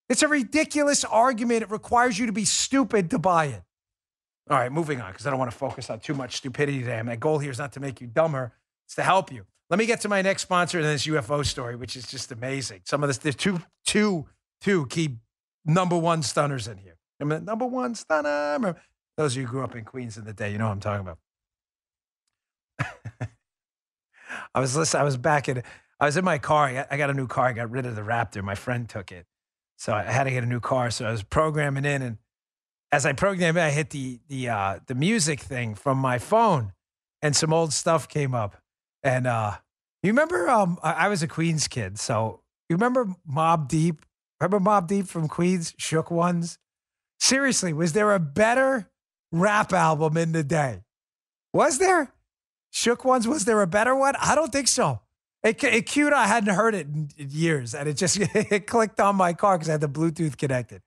It's a ridiculous argument. It requires you to be stupid to buy it. All right, moving on, because I don't want to focus on too much stupidity today. My goal here is not to make you dumber. It's to help you. Let me get to my next sponsor in this UFO story, which is just amazing. Some of this, there's two key number one stunners in here. I mean, number one stunner. Remember, those of you who grew up in Queens in the day, you know what I'm talking about. I was in my car. I got a new car. I got rid of the Raptor. My friend took it. So I had to get a new car. So I was programming in, and as I programmed in, I hit the music thing from my phone, and some old stuff came up. And you remember, I was a Queens kid, so you remember Mobb Deep? Remember Mobb Deep from Queens? Shook Ones? Seriously, was there a better rap album in the day? Was there? Shook Ones, was there a better one? I don't think so. It queued, I hadn't heard it in years, and it clicked on my car because I had the Bluetooth connected.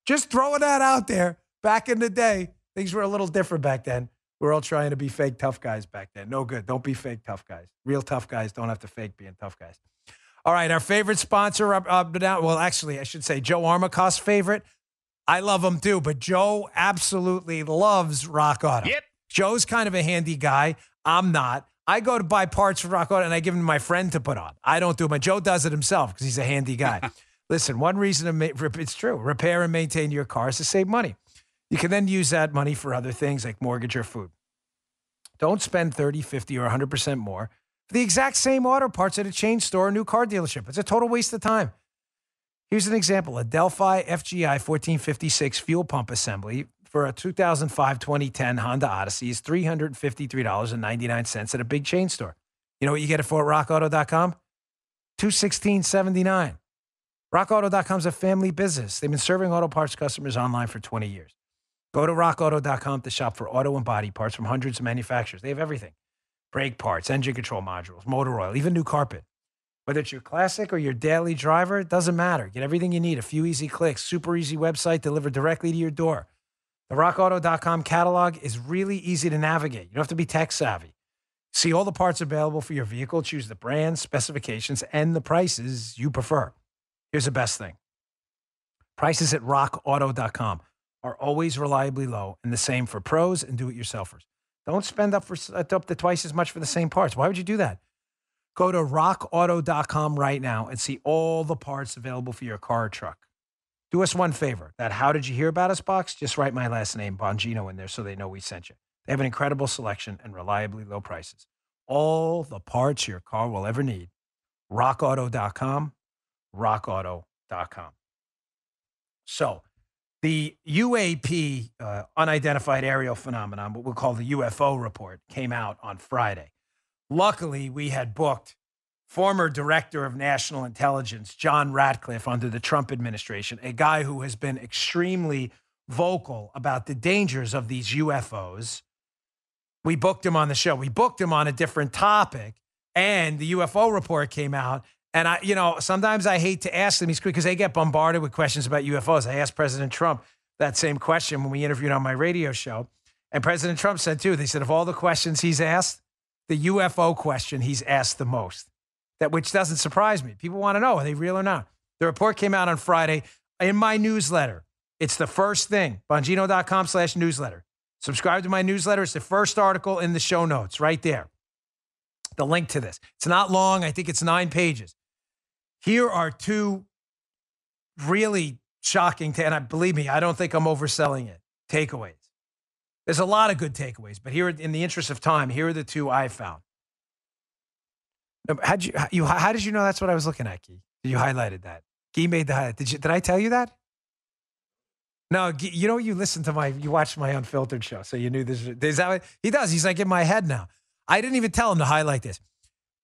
Just throwing that out there. Back in the day, things were a little different back then. We're all trying to be fake tough guys back then. No good. Don't be fake tough guys. Real tough guys don't have to fake being tough guys. All right, our favorite sponsor well, actually, I should say Joe Armacost's favorite. I love him too, but Joe absolutely loves Rock Auto. Yep. Joe's kind of a handy guy. I'm not. I go to buy parts for Rock Auto, and I give them to my friend to put on. I don't do it, but Joe does it himself because he's a handy guy. Listen, one reason it's true. Repair and maintain your car is to save money. You can then use that money for other things like mortgage or food. Don't spend 30, 50, or 100% more for the exact same auto parts at a chain store or new car dealership. It's a total waste of time. Here's an example. A Delphi FGI 1456 fuel pump assembly for a 2005-2010 Honda Odyssey is $353.99 at a big chain store. You know what you get it for at rockauto.com? $216.79. RockAuto.com is a family business. They've been serving auto parts customers online for 20 years. Go to rockauto.com to shop for auto and body parts from hundreds of manufacturers. They have everything. Brake parts, engine control modules, motor oil, even new carpet. Whether it's your classic or your daily driver, it doesn't matter. Get everything you need. A few easy clicks, super easy website delivered directly to your door. The rockauto.com catalog is really easy to navigate. You don't have to be tech savvy. See all the parts available for your vehicle. Choose the brands, specifications, and the prices you prefer. Here's the best thing. Prices at rockauto.com are always reliably low, and the same for pros and do-it-yourselfers. Don't spend up to twice as much for the same parts. Why would you do that? Go to rockauto.com right now and see all the parts available for your car or truck. Do us one favor. That How Did You Hear About Us box, just write my last name, Bongino, in there so they know we sent you. They have an incredible selection and reliably low prices. All the parts your car will ever need. rockauto.com, rockauto.com. So the UAP, unidentified aerial phenomenon, what we'll call the UFO report, came out on Friday. Luckily, we had booked former Director of National Intelligence, John Ratcliffe, under the Trump administration, a guy who has been extremely vocal about the dangers of these UFOs. We booked him on the show. We booked him on a different topic, and the UFO report came out. And sometimes I hate to ask them these because they get bombarded with questions about UFOs. I asked President Trump that same question when we interviewed on my radio show. And President Trump said, too, they said of all the questions he's asked, the UFO question he's asked the most, which doesn't surprise me. People want to know, are they real or not? The report came out on Friday in my newsletter. It's the first thing, bongino.com/newsletter. Subscribe to my newsletter. It's the first article in the show notes right there. The link to this. It's not long. I think it's 9 pages. Here are two really shocking, and believe me, I don't think I'm overselling it, takeaways. There's a lot of good takeaways, but here, in the interest of time, here are the two I found. How did you know that's what I was looking at, Guy? You highlighted that. Guy made the highlight. Did I tell you that? No, Guy, you listened to you watched my Unfiltered show, so you knew this. Is that what he does? He's like in my head now. I didn't even tell him to highlight this.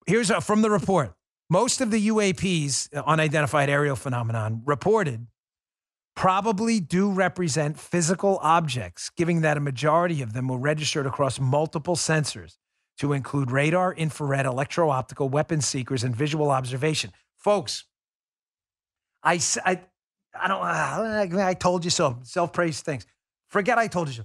Here's from the report. Most of the UAPs, unidentified aerial phenomenon, reported probably do represent physical objects, giving that a majority of them were registered across multiple sensors to include radar, infrared, electro-optical, weapon seekers, and visual observation. Folks, I told you so. Self-praise things. Forget I told you so.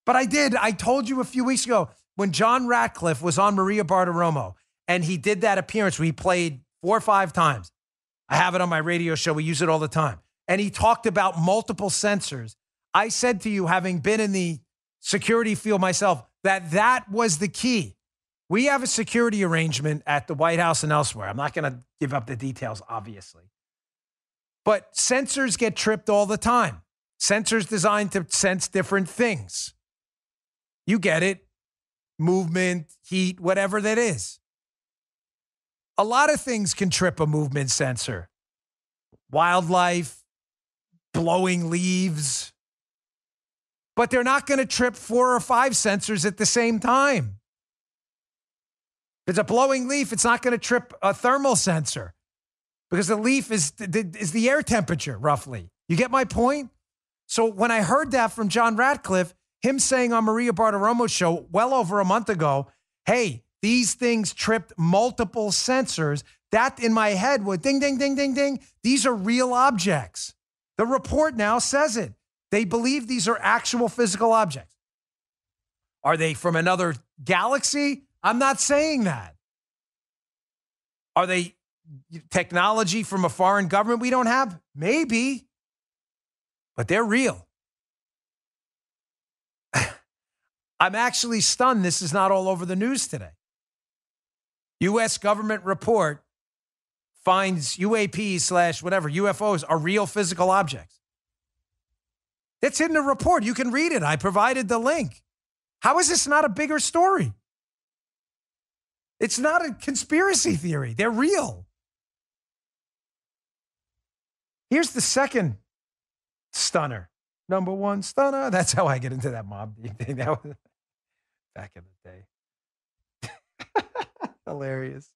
But I did. I told you a few weeks ago when John Ratcliffe was on Maria Bartiromo and he did that appearance where he played 4 or 5 times. I have it on my radio show. We use it all the time. And he talked about multiple sensors. I said to you, having been in the security field myself, that was the key. We have a security arrangement at the White House and elsewhere. I'm not going to give up the details, obviously. But sensors get tripped all the time. Sensors designed to sense different things. You get it. Movement, heat, whatever that is. A lot of things can trip a movement sensor. Wildlife, blowing leaves. But they're not going to trip 4 or 5 sensors at the same time. If it's a blowing leaf, it's not going to trip a thermal sensor because the leaf is the air temperature, roughly. You get my point? So when I heard that from John Ratcliffe, him saying on Maria Bartiromo's show well over a month ago, hey, these things tripped multiple sensors, that in my head was ding, ding, ding, ding, ding. These are real objects. The report now says it. They believe these are actual physical objects. Are they from another galaxy? I'm not saying that. Are they technology from a foreign government we don't have? Maybe. But they're real. I'm actually stunned this is not all over the news today. U.S. government report finds UAPs/UFOs are real physical objects. It's in the report. You can read it. I provided the link. How is this not a bigger story? It's not a conspiracy theory. They're real. Here's the second stunner. Number one stunner. That's how I get into that mob thing. That was back in the day. Hilarious.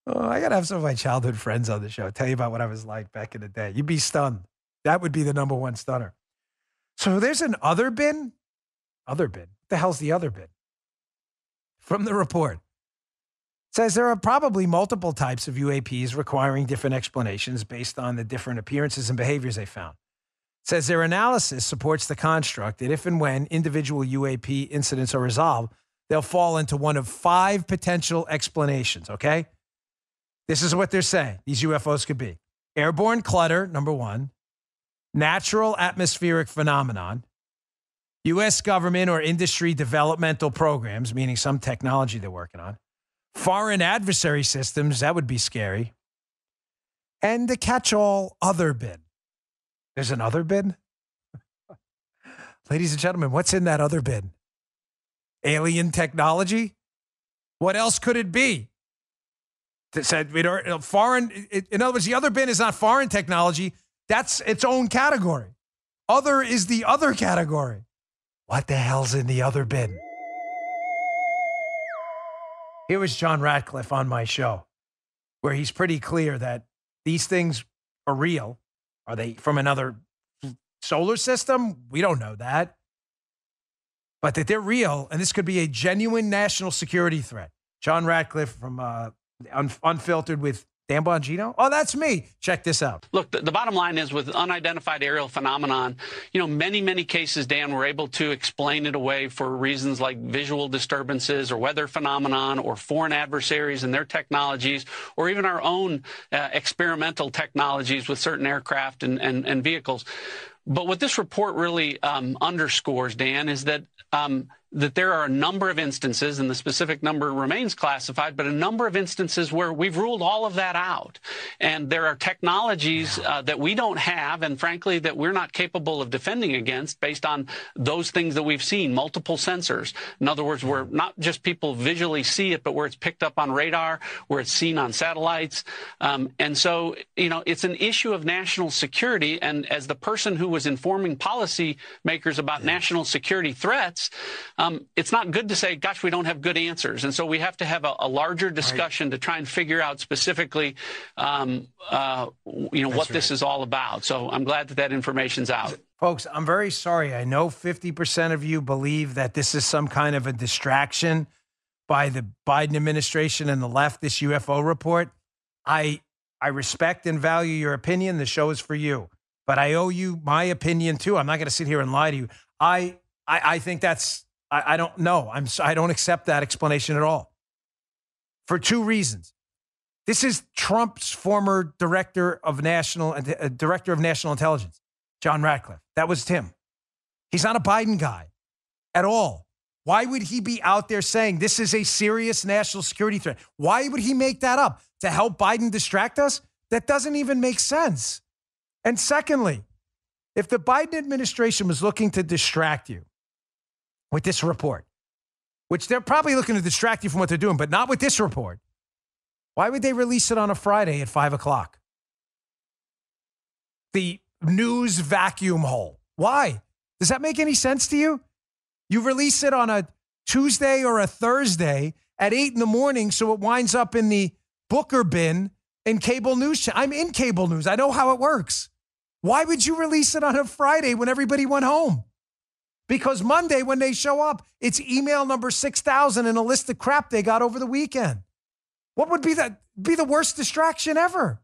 Oh, I got to have some of my childhood friends on the show. Tell you about what I was like back in the day. You'd be stunned. That would be the number one stunner. So there's an other bin. Other bin. What the hell's the other bin? From the report. It says there are probably multiple types of UAPs requiring different explanations based on the different appearances and behaviors they found. It says their analysis supports the construct that if and when individual UAP incidents are resolved, they'll fall into one of 5 potential explanations, okay? This is what they're saying these UFOs could be. Airborne clutter, number 1. Natural atmospheric phenomenon. U.S. government or industry developmental programs, meaning some technology they're working on. Foreign adversary systems, that would be scary. And the catch-all other bin. There's an other bin? Ladies and gentlemen, what's in that other bin? Alien technology? What else could it be? Said foreign. In other words, the other bin is not foreign technology. That's its own category. Other is the other category. What the hell's in the other bin? Here was John Ratcliffe on my show, where he's pretty clear that these things are real. Are they from another solar system? We don't know that. But that they're real, and this could be a genuine national security threat. John Ratcliffe from Unfiltered with Dan Bongino. Oh, that's me. Check this out. Look, the bottom line is with unidentified aerial phenomenon, many cases, Dan, we're able to explain it away for reasons like visual disturbances or weather phenomenon or foreign adversaries and their technologies, or even our own experimental technologies with certain aircraft and vehicles. But what this report really underscores, Dan, is that that there are a number of instances, and the specific number remains classified, but a number of instances where we've ruled all of that out. And there are technologies that we don't have, and frankly, that we're not capable of defending against based on those things that we've seen, multiple sensors. In other words, where not just people visually see it, but where it's picked up on radar, where it's seen on satellites. And so, it's an issue of national security. And as the person who was informing policymakers about national security threats, it's not good to say, gosh, we don't have good answers. And so we have to have a larger discussion to try and figure out specifically, what this is all about. So I'm glad that information's out. Folks, I'm very sorry. I know 50% of you believe that this is some kind of a distraction by the Biden administration and the left, this UFO report. I respect and value your opinion. The show is for you. But I owe you my opinion, too. I'm not going to sit here and lie to you. I think that's... I don't know. I don't accept that explanation at all. For two reasons. This is Trump's former director of national intelligence, John Ratcliffe. That was Tim. He's not a Biden guy at all. Why would he be out there saying this is a serious national security threat? Why would he make that up? To help Biden distract us? That doesn't even make sense. And secondly, if the Biden administration was looking to distract you with this report, which they're probably looking to distract you from what they're doing, but not with this report, why would they release it on a Friday at 5 o'clock? The news vacuum hole. Why? Does that make any sense to you? You release it on a Tuesday or a Thursday at 8 in the morning so it winds up in the Booker bin in cable news. I'm in cable news. I know how it works. Why would you release it on a Friday when everybody went home? Because Monday, when they show up, it's email number 6,000 and a list of crap they got over the weekend. What would be the worst distraction ever?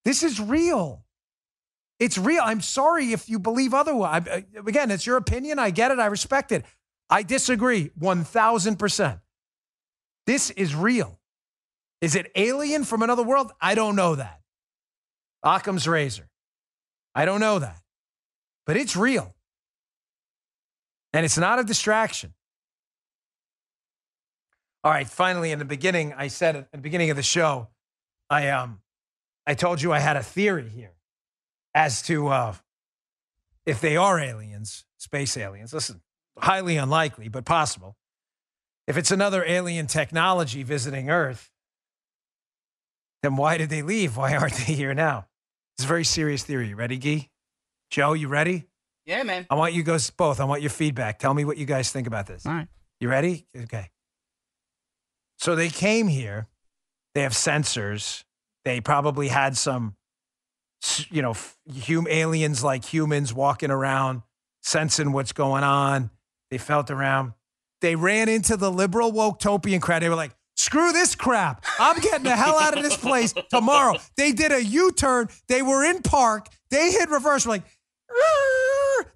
This is real. It's real. I'm sorry if you believe otherwise. Again, it's your opinion. I get it. I respect it. I disagree 1,000%. This is real. Is it alien from another world? I don't know that. Occam's razor. I don't know that. But it's real. And it's not a distraction. All right, finally, in the beginning, I said at the beginning of the show, I told you I had a theory here as to if they are aliens, space aliens. Listen, highly unlikely, but possible. If it's another alien technology visiting Earth, then why did they leave? Why aren't they here now? It's a very serious theory. You ready, Guy? Joe, you ready? Yeah, man. I want you guys both. I want your feedback. Tell me what you guys think about this. All right. You ready? Okay. So they came here. They have sensors. They probably had some, aliens like humans walking around, sensing what's going on. They felt around. They ran into the liberal woke-topian crowd. They were like, screw this crap. I'm getting the hell out of this place tomorrow. They did a U-turn. They were in park. They hit reverse. We're like,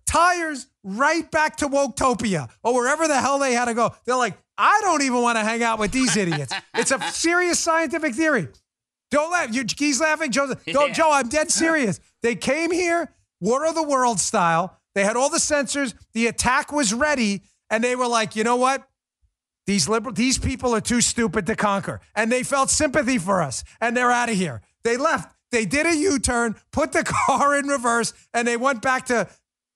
tires right back to Woketopia or wherever the hell they had to go. They're like, I don't even want to hang out with these idiots. It's a serious scientific theory. Don't laugh. He's laughing. Joe, I'm dead serious. They came here, War of the World style. They had all the sensors. The attack was ready. And they were like, you know what? These people are too stupid to conquer. And they felt sympathy for us. And they're out of here. They left. They did a U-turn, put the car in reverse, and they went back to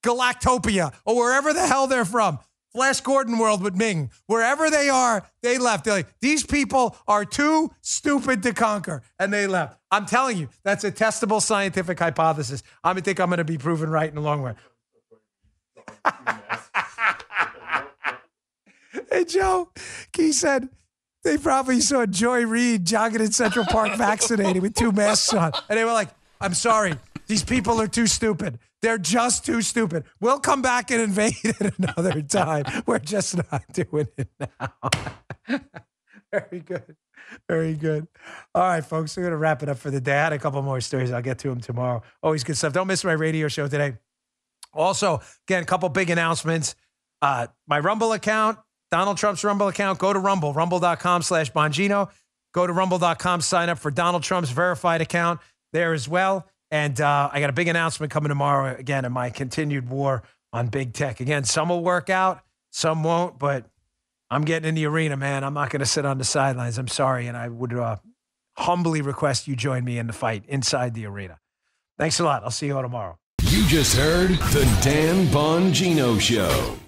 Galactopia or wherever the hell they're from. Flash Gordon world with Ming. Wherever they are, they left. They're like, these people are too stupid to conquer. And they left. I'm telling you, that's a testable scientific hypothesis. I think I'm going to be proven right in the long run. Hey, Joe, he said they probably saw Joy Reid jogging in Central Park vaccinated with 2 masks on. And they were like, I'm sorry. These people are too stupid. They're just too stupid. We'll come back and invade it another time. We're just not doing it now. Very good. Very good. All right, folks, we're going to wrap it up for the day. I had a couple more stories. I'll get to them tomorrow. Always good stuff. Don't miss my radio show today. Also, again, a couple big announcements. My Rumble account, Donald Trump's Rumble account, go to Rumble, rumble.com/Bongino. Go to rumble.com, sign up for Donald Trump's verified account there as well. And I got a big announcement coming tomorrow, again, in my continued war on big tech. Again, some will work out, Some won't, but I'm getting in the arena, man. I'm not going to sit on the sidelines. I'm sorry, and I would humbly request you join me in the fight inside the arena. Thanks a lot. I'll see you all tomorrow. You just heard the Dan Bongino Show.